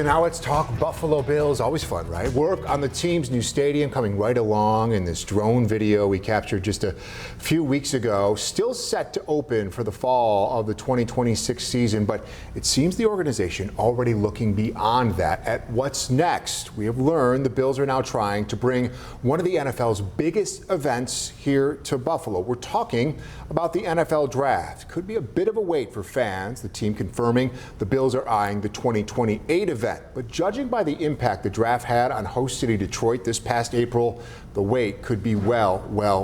Now let's talk Buffalo Bills. Always fun, right? Work on the team's new stadium coming right along, and this drone video we captured just a few weeks ago still set to open for the fall of the 2026 season, but it seems the organization already looking beyond that at what's next. We have learned the Bills are now trying to bring one of the NFL's biggest events here to Buffalo. We're talking about the NFL Draft. Could be a bit of a wait for fans. The team confirming the Bills are eyeing the 2028 event. But judging by the impact the draft had on host city Detroit this past April, the wait could be well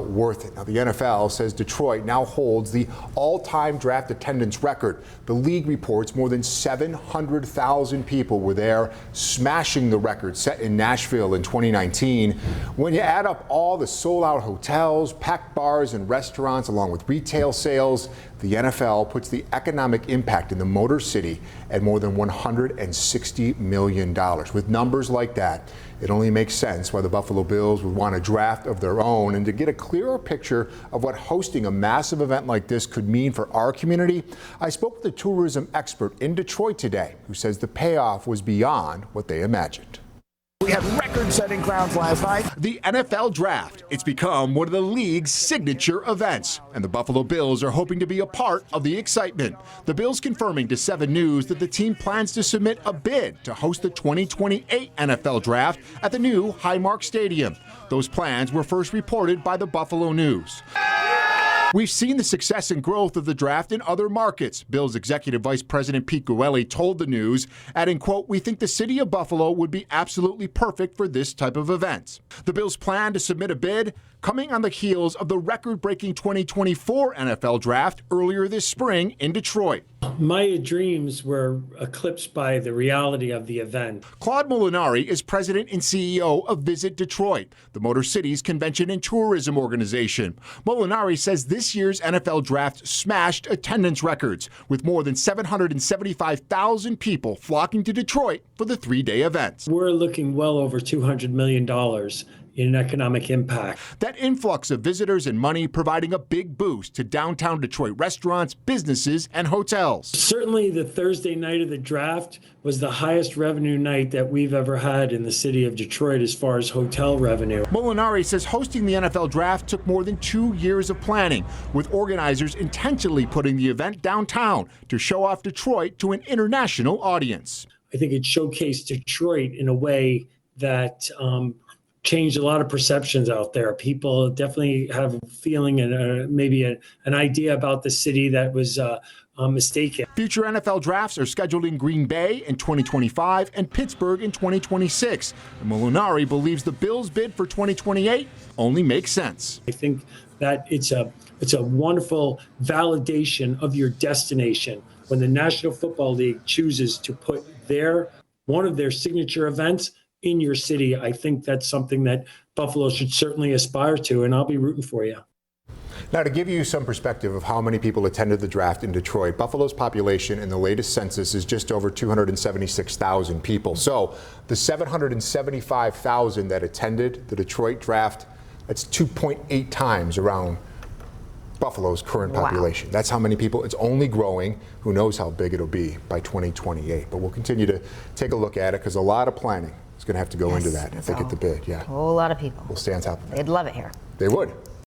worth it. Now, the NFL says Detroit now holds the all-time draft attendance record. The league reports more than 700,000 people were there, smashing the record set in Nashville in 2019. When you add up all the sold-out hotels, packed bars and restaurants, along with retail sales, the NFL puts the economic impact in the Motor City at more than $160 million. With numbers like that, it only makes sense why the Buffalo Bills would want a draft of their own. And to get a clearer picture of what hosting a massive event like this could mean for our community, I spoke with a tourism expert in Detroit today who says the payoff was beyond what they imagined. We had record-setting crowds last night. The NFL Draft. It's become one of the league's signature events, and the Buffalo Bills are hoping to be a part of the excitement. The Bills confirming to 7 News that the team plans to submit a bid to host the 2028 NFL Draft at the new Highmark Stadium. Those plans were first reported by the Buffalo News. We've seen the success and growth of the draft in other markets. Bills Executive Vice President Pete Goelli told the News, adding, quote, "We think the city of Buffalo would be absolutely perfect for this type of event." The Bills plan to submit a bid coming on the heels of the record-breaking 2024 NFL Draft earlier this spring in Detroit. My dreams were eclipsed by the reality of the event. Claude Molinari is president and CEO of Visit Detroit, the Motor City's convention and tourism organization. Molinari says this year's NFL Draft smashed attendance records, with more than 775,000 people flocking to Detroit for the 3-day event. We're looking well over $200 million in economic impact. That influx of visitors and money providing a big boost to downtown Detroit restaurants, businesses, and hotels. Certainly the Thursday night of the draft was the highest revenue night that we've ever had in the city of Detroit as far as hotel revenue. Molinari says hosting the NFL Draft took more than 2 years of planning, with organizers intentionally putting the event downtown to show off Detroit to an international audience. I think it showcased Detroit in a way that changed a lot of perceptions out there. People definitely have a feeling and maybe an idea about the city that was mistaken. Future NFL drafts are scheduled in Green Bay in 2025 and Pittsburgh in 2026. And Molinari believes the Bills' bid for 2028 only makes sense. I think that it's a wonderful validation of your destination when the National Football League chooses to put one of their signature events in your city. I think that's something that Buffalo should certainly aspire to, and I'll be rooting for you. Now, to give you some perspective of how many people attended the draft in Detroit, Buffalo's population in the latest census is just over 276,000 people. So the 775,000 that attended the Detroit draft, that's 2.8 times around Buffalo's current population. Wow. That's how many people. It's only growing. Who knows how big it'll be by 2028. But we'll continue to take a look at it because a lot of planning is going to have to go into that if they get the bid. Yeah. A whole lot of people. We'll stay on top of it. They'd love it here. They would.